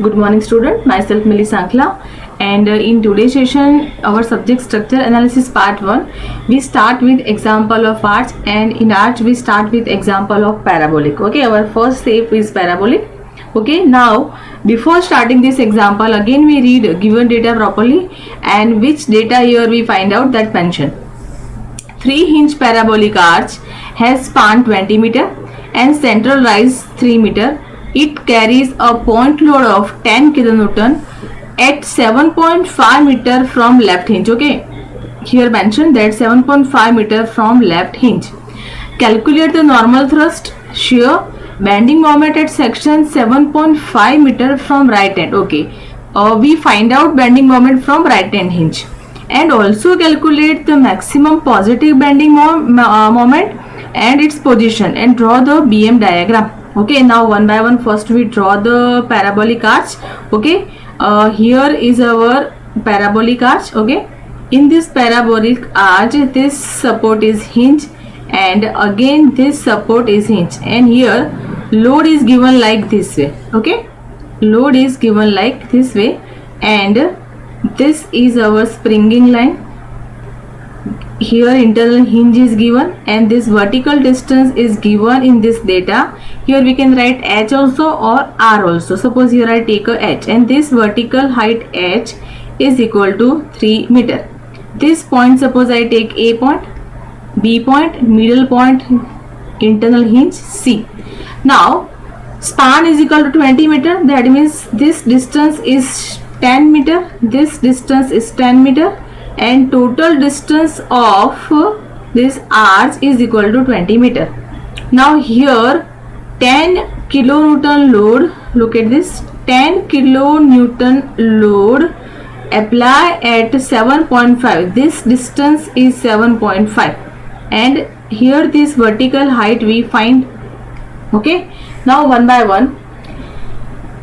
Good morning student, myself Millie Sankla, and in today's session our subject structure analysis part 1 we start with example of arch, and in arch we start with example of parabolic. Okay, our first step is parabolic. Okay, now before starting this example again we read given data properly, and which data here we find out that mention 3-hinge parabolic arch has span 20 meter and central rise 3 meter. It carries a point load of 10 kilonewton at 7.5 meter from left hinge. Okay, here mentioned that 7.5 meter from left hinge. Calculate the normal thrust, shear, bending moment at section 7.5 meter from right end. Okay, we find out bending moment from right end hinge, and also calculate the maximum positive bending moment and its position, and draw the BM diagram. Okay, now one by one first we draw the parabolic arch. Okay, here is our parabolic arch. Okay, in this parabolic arch this support is hinge, and again this support is hinge, and here load is given like this way. Okay, load is given like this way, and this is our springing line. Here internal hinge is given, and this vertical distance is given in this data. Here we can write h also or r also. Suppose here I take a h, and this vertical height h is equal to 3 meter. This point, suppose I take A point, B point, middle point, internal hinge C. Now span is equal to 20 meter, that means this distance is 10 meter, this distance is 10 meter, and total distance of this arch is equal to 20 meter. Now here 10 kilonewton load, look at this, 10 kilonewton load apply at 7.5, this distance is 7.5, and here this vertical height we find. Okay, now one by one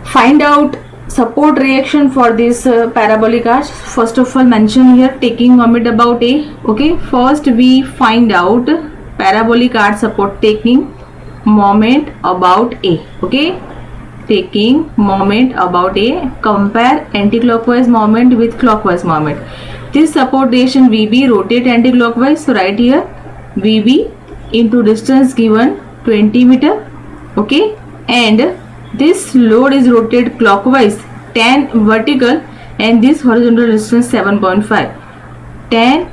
find out support reaction for this parabolic arch. First of all mention here taking moment about A. Okay, first we find out parabolic arch support taking moment about A. Okay, taking moment about A, compare anti-clockwise moment with clockwise moment. This support reaction VB rotate anti-clockwise, so right here VB into distance given 20 meter. Okay, and this load is rotated clockwise 10 vertical, and this horizontal distance 7.5, 10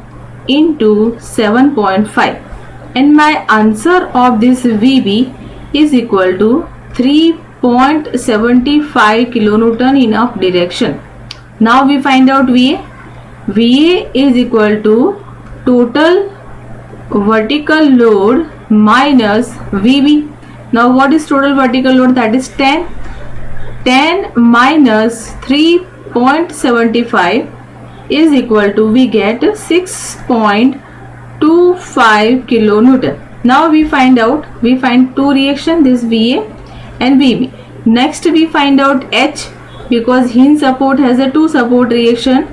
into 7.5, and my answer of this VB is equal to 3.75 kilonewton in up direction. Now we find out VA. VA is equal to total vertical load minus VB. Now what is total vertical load? That is 10. 10 minus 3.75 is equal to, we get 6.25 kilonewton. Now we find out, we find two reaction, this VA and VB. Next we find out H, because hinge support has a two support reaction,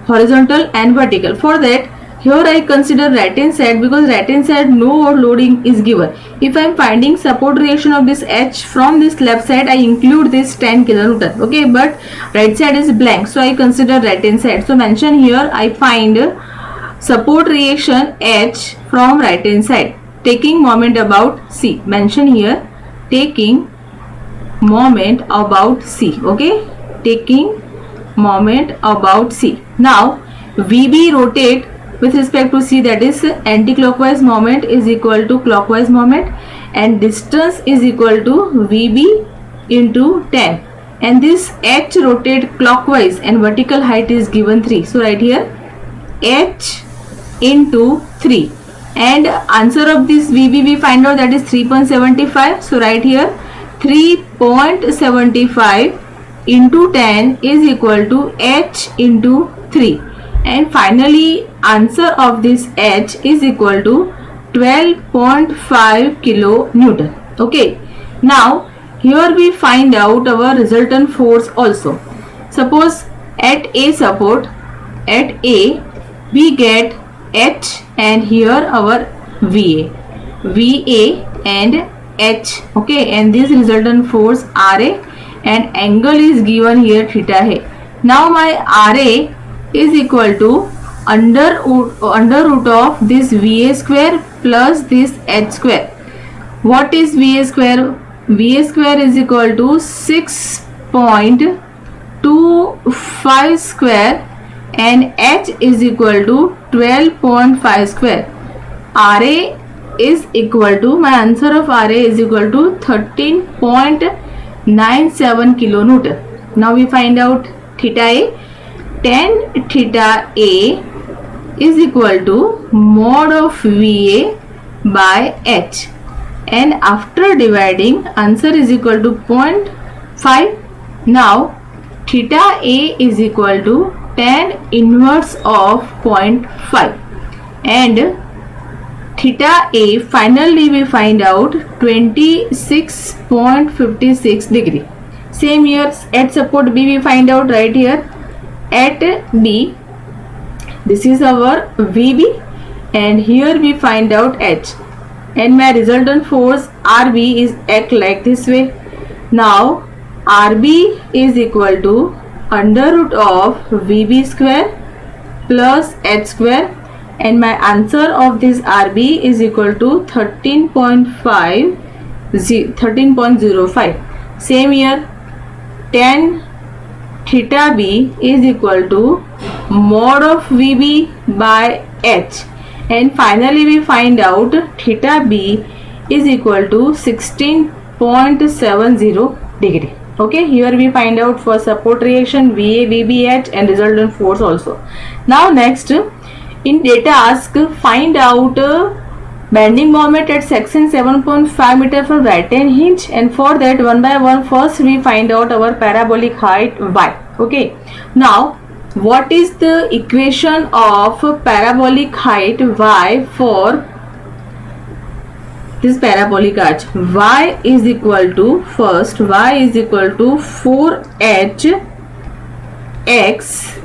horizontal and vertical. For that here I consider right hand side, because right hand side no loading is given. If I am finding support reaction of this H from this left side, I include this 10 kilonewton. Okay, but right side is blank, so I consider right hand side. So mention here I find support reaction H from right hand side, taking moment about C. Mention here taking moment about C. Okay, taking moment about C. Now VB rotate with respect to C, that is anti-clockwise moment is equal to clockwise moment, and distance is equal to VB into 10, and this H rotate clockwise and vertical height is given 3. So right here H into 3, and answer of this VB we find out, that is 3.75. So right here 3.75 into 10 is equal to H into 3, and finally answer of this H is equal to 12.5 kilonewton. Okay, now here we find out our resultant force also. Suppose at A support, at A we get H, and here our VA and H. Okay, and this resultant force RA, and angle is given here theta hai. Now my RA is equal to under root of this VA square plus this H square. What is VA square? VA square is equal to 6.25 square and H is equal to 12.5 square. RA is equal to, my answer of RA is equal to 13.97 kilonewton. Now we find out theta A. Tan theta A is equal to mod of VA by H, and after dividing answer is equal to 0.5. Now theta A is equal to tan inverse of 0.5 and theta A finally we find out 26.56 degree. Same here at support B we find out right here. At B, this is our VB and here we find out H, and my resultant force RB is act like this way. Now RB is equal to under root of VB square plus H square, and my answer of this RB is equal to 13.05. Same here, tan theta B is equal to mod of VB by H, and finally we find out theta B is equal to 16.70 degree. Okay, here we find out for support reaction VA, VB, H and resultant force also. Now next, in data ask find out bending moment at section 7.5 meter from right hand hinge, and for that one by one first we find out our parabolic height y. Okay, now what is the equation of parabolic height y for this parabolic arch? Y is equal to, first y is equal to 4h x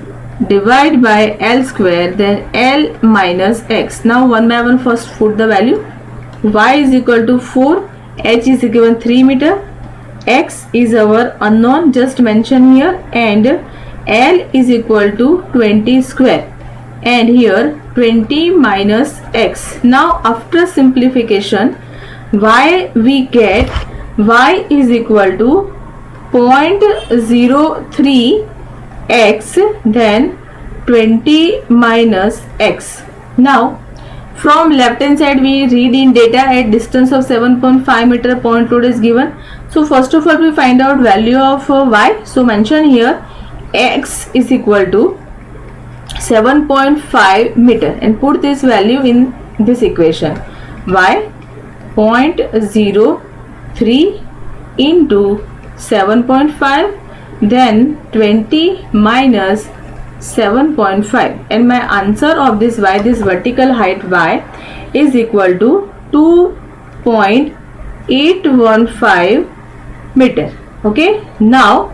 divide by L square, then L minus x. Now one by one first put the value. Y is equal to 4, h is given 3 meter, x is our unknown just mentioned here, and L is equal to 20 square, and here 20 minus x. Now after simplification y we get y is equal to 0.03 x, then 20 minus x. Now from left hand side we read in data at distance of 7.5 meter point load is given. So first of all we find out value of y. So mention here x is equal to 7.5 meter and put this value in this equation. Y 0.03 into 7.5, then 20 minus 7.5, and my answer of this y, this vertical height y, is equal to 2.815 meter. Okay, now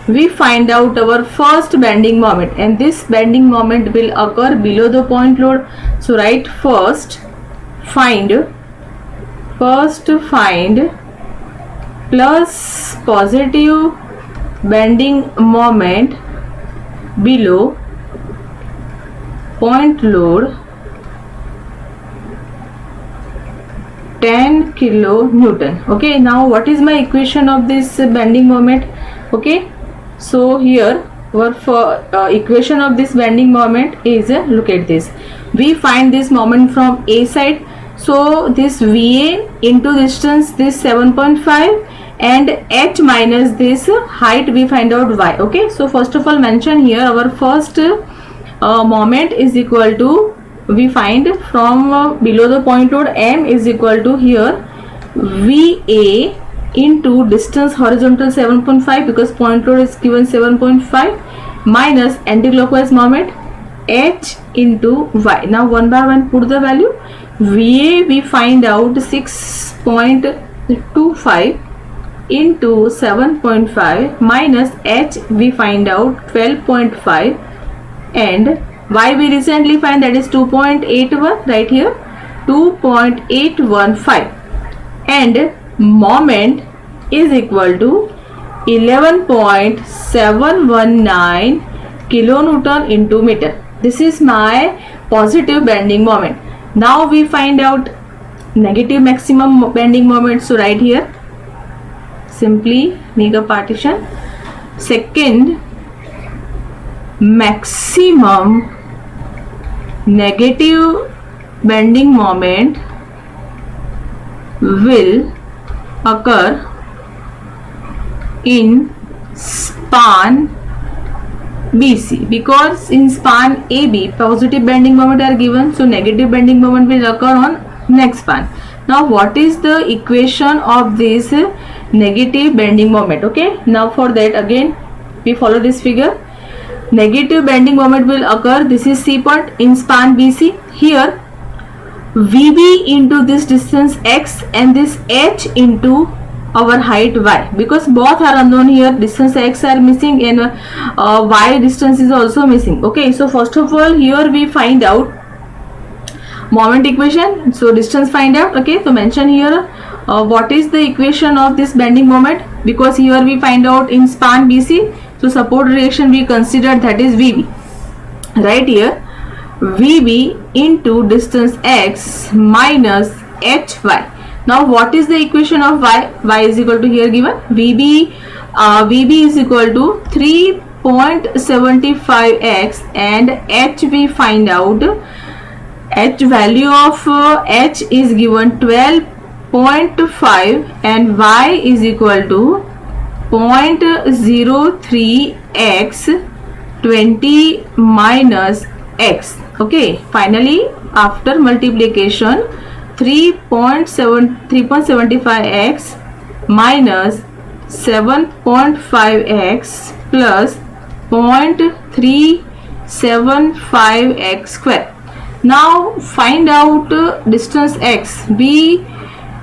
we find out our first bending moment, and this bending moment will occur below the point load. So write first find plus positive bending moment below point load 10 kilonewton. Okay, now what is my equation of this bending moment? Okay, so here our equation of this bending moment is look at this. We find this moment from A side, so this VA into distance this 7.5 and h minus this height we find out y. Okay, so first of all mention here our first moment is equal to, we find from below the point load m is equal to here VA into distance horizontal 7.5 because point load is given 7.5 minus anti-clockwise moment h into y. Now one by one put the value. VA we find out 6.25 into 7.5 minus h we find out 12.5 and y we recently find that is 2.81 right here 2.815 and moment is equal to 11.719 kilonewton into meter. This is my positive bending moment. Now we find out negative maximum bending moment. So right here, simply make a partition. Second, maximum negative bending moment will occur in span BC, because in span AB positive bending moment are given, so negative bending moment will occur on next span. Now what is the equation of this negative bending moment? Okay, now for that again we follow this figure. Negative bending moment will occur, this is C point in span BC. Here VB into this distance x and this h into our height y, because both are unknown here. Distance x are missing and y distance is also missing. Okay, so first of all here we find out moment equation. So distance find out. Okay, so mention here what is the equation of this bending moment, because here we find out in span BC. So support reaction we consider, that is VB. Right here VB into distance x minus hy. Now what is the equation of y? Y is equal to here given VB is equal to 3.75x and h we find out. H value of h is given 12.5 and y is equal to 0.03x 20 minus x. Okay, finally after multiplication 3.75x minus 7.5x plus 0.375x square. Now find out distance x. We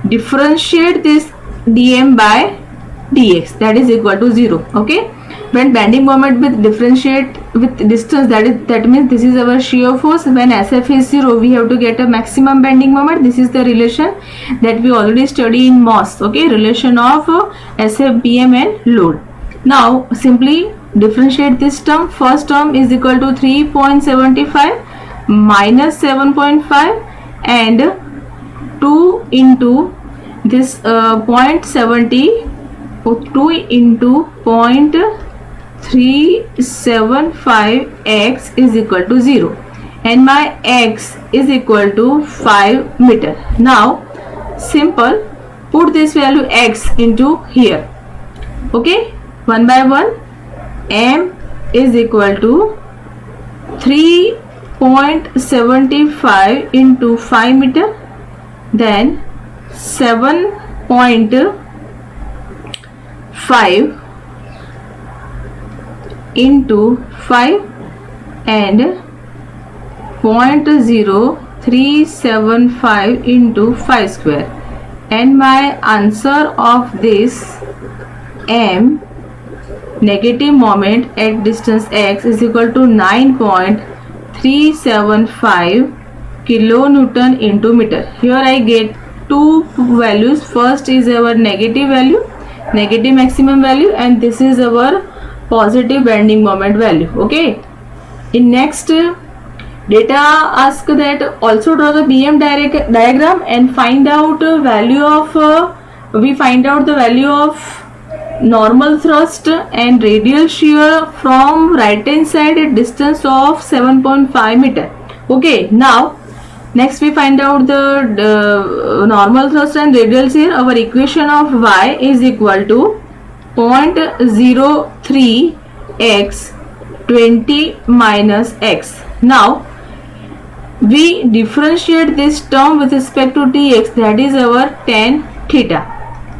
differentiate this dm by dx, that is equal to 0. Okay, when bending moment with differentiate with distance, that means this is our shear force. When SF is 0, we have to get a maximum bending moment. This is the relation that we already study in MOS. Okay, relation of SF, BM and load. Now simply differentiate this term. First term is equal to 3.75 minus 7.5 and 2 into this 0.70, 2 into 0.375x is equal to 0 and my x is equal to 5 meter. Now simple, put this value x into here. Okay, one by one. M is equal to 3.75 into 5 meter, then 7.5 into 5 and 0.0375 into 5 square, and my answer of this M negative moment at distance x is equal to 9.375 kilonewton into meter. Here I get two values. First is our negative value, negative maximum value, and this is our positive bending moment value. Okay, in next data ask that also draw the BM diagram and find out value of we find out the value of normal thrust and radial shear from right hand side at distance of 7.5 meter. Okay, now next we find out the normal thrust and radial shear. Our equation of y is equal to 0.03 x 20 minus x. Now we differentiate this term with respect to tx, that is our tan theta.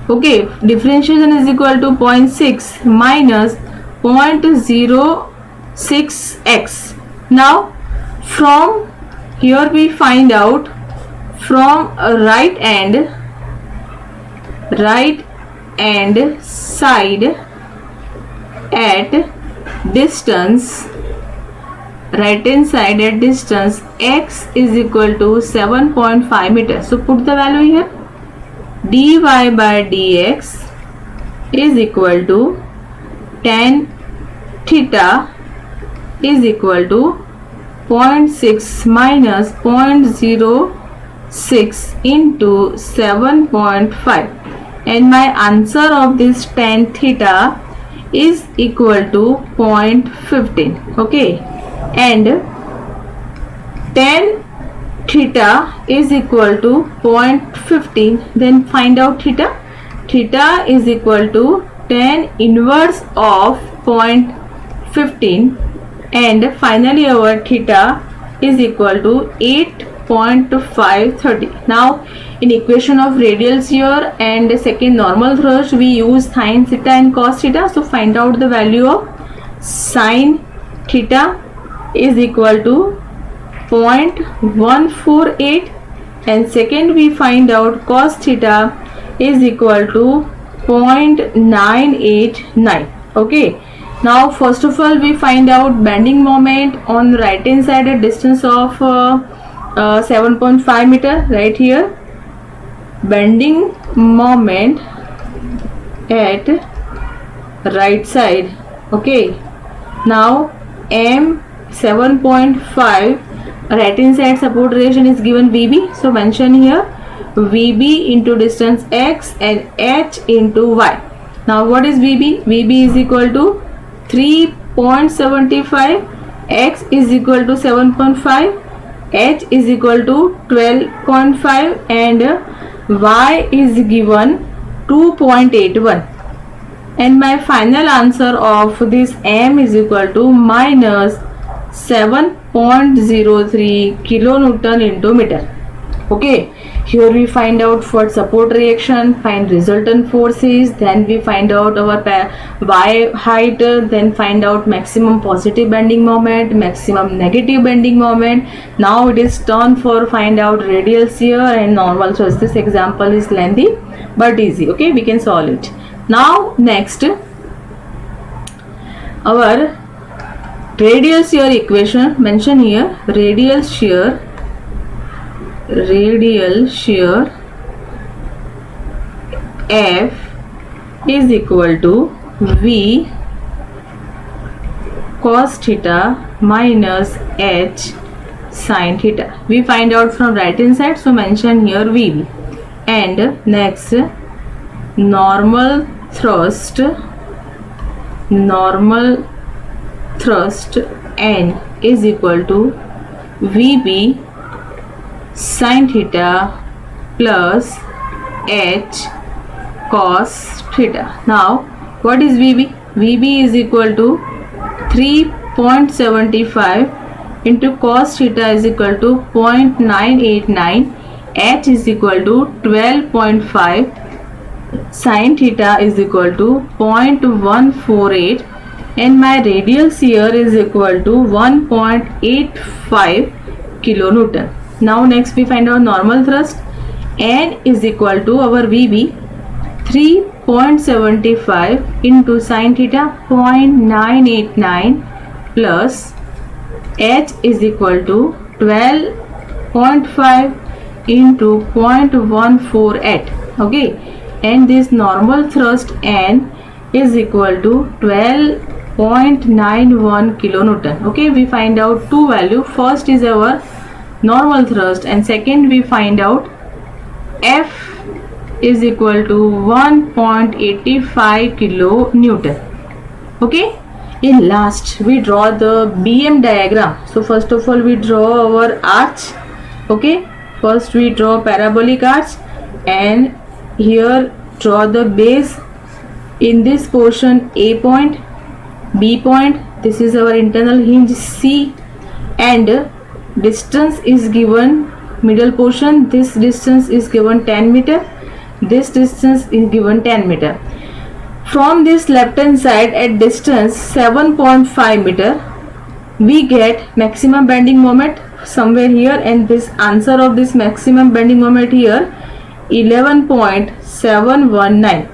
Okay, differentiation is equal to 0.6 minus 0.06x. Now from here we find out from right hand side at distance, right hand side at distance x is equal to 7.5 meters. So put the value here. dy by dx is equal to tan theta is equal to 0.6 minus 0.06 into 7.5, and my answer of this tan theta is equal to 0.15. okay, and tan theta is equal to 0.15, then find out theta. Theta is equal to tan inverse of 0.15, and finally our theta is equal to 8.530. Now in equation of radial shear and second normal thrust, we use sin theta and cos theta. So find out the value of sin theta is equal to 0.148, and second we find out cos theta is equal to 0.989. okay, now first of all we find out bending moment on the right hand side at distance of 7.5 meter. Right here, bending moment at right side. okay, now m 7.5, right hand side support relation is given VB, so mention here VB into distance x and h into y. Now what is VB? VB is equal to 3.75, x is equal to 7.5, h is equal to 12.5, and y is given 2.81, and my final answer of this m is equal to minus 7.03 kilonewton into meter. okay, here we find out for support reaction, find resultant forces, then we find out our y height, then find out maximum positive bending moment, maximum negative bending moment. Now it is turn for find out radial shear and normal thrust. This example is lengthy but easy. okay, we can solve it. Now next, our radial shear equation, mention here radial shear F is equal to V cos theta minus H sin theta. We find out from right hand side, so mention here VB. And next, normal thrust N is equal to VB sin theta plus H cos theta. Now what is VB? VB is equal to 3.75 into cos theta is equal to 0.989, H is equal to 12.5, sin theta is equal to 0.148, and my radial shear is equal to 1.85 kilonewton. Now next we find our normal thrust. N is equal to our VB 3.75 into sin theta 0.989 plus H is equal to 12.5 into 0.148. okay, and this normal thrust N is equal to 12.91 kilonewton. okay, we find out two value. First is our normal thrust, and second we find out F is equal to 1.85 kilonewton. okay, in last we draw the BM diagram. So first of all we draw our arch. okay, first we draw parabolic arch, and here draw the base. In this portion A point, B point, this is our internal hinge C, and distance is given middle portion. This distance is given 10 meter, this distance is given 10 meter. From this left hand side at distance 7.5 meter we get maximum bending moment somewhere here, and this answer of this maximum bending moment here 11.719.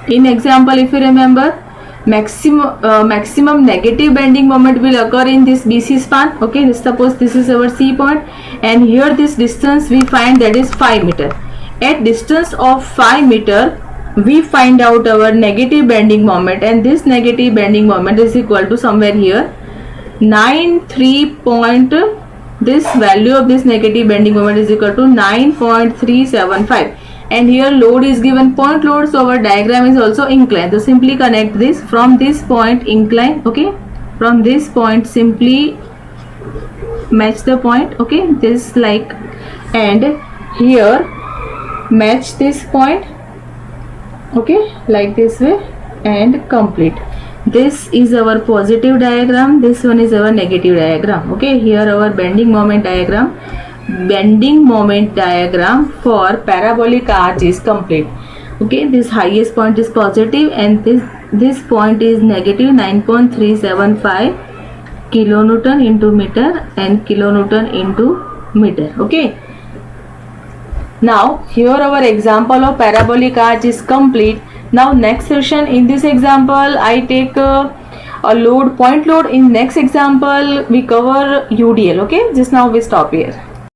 in example, if you remember, maximum negative bending moment will occur in this BC span. okay, suppose this is our C point, and here this distance we find that is 5 meter. At distance of 5 meter we find out our negative bending moment, and this negative bending moment is equal to somewhere here 93 point, this value of this negative bending moment is equal to 9.375, and here load is given point load, so our diagram is also inclined. So simply connect this from this point incline, okay, from this point simply match the point, okay, this like, and here match this point, okay, like this way, and complete. This is our positive diagram, this one is our negative diagram, okay. Here our bending moment diagram for parabolic arch is complete, okay. This highest point is positive and this point is negative 9.375 kilonewton into meter and kilonewton into meter, okay. Now here our example of parabolic arch is complete. Now next session, in this example I take a load, point load. In next example we cover UDL, okay. Just now we stop here.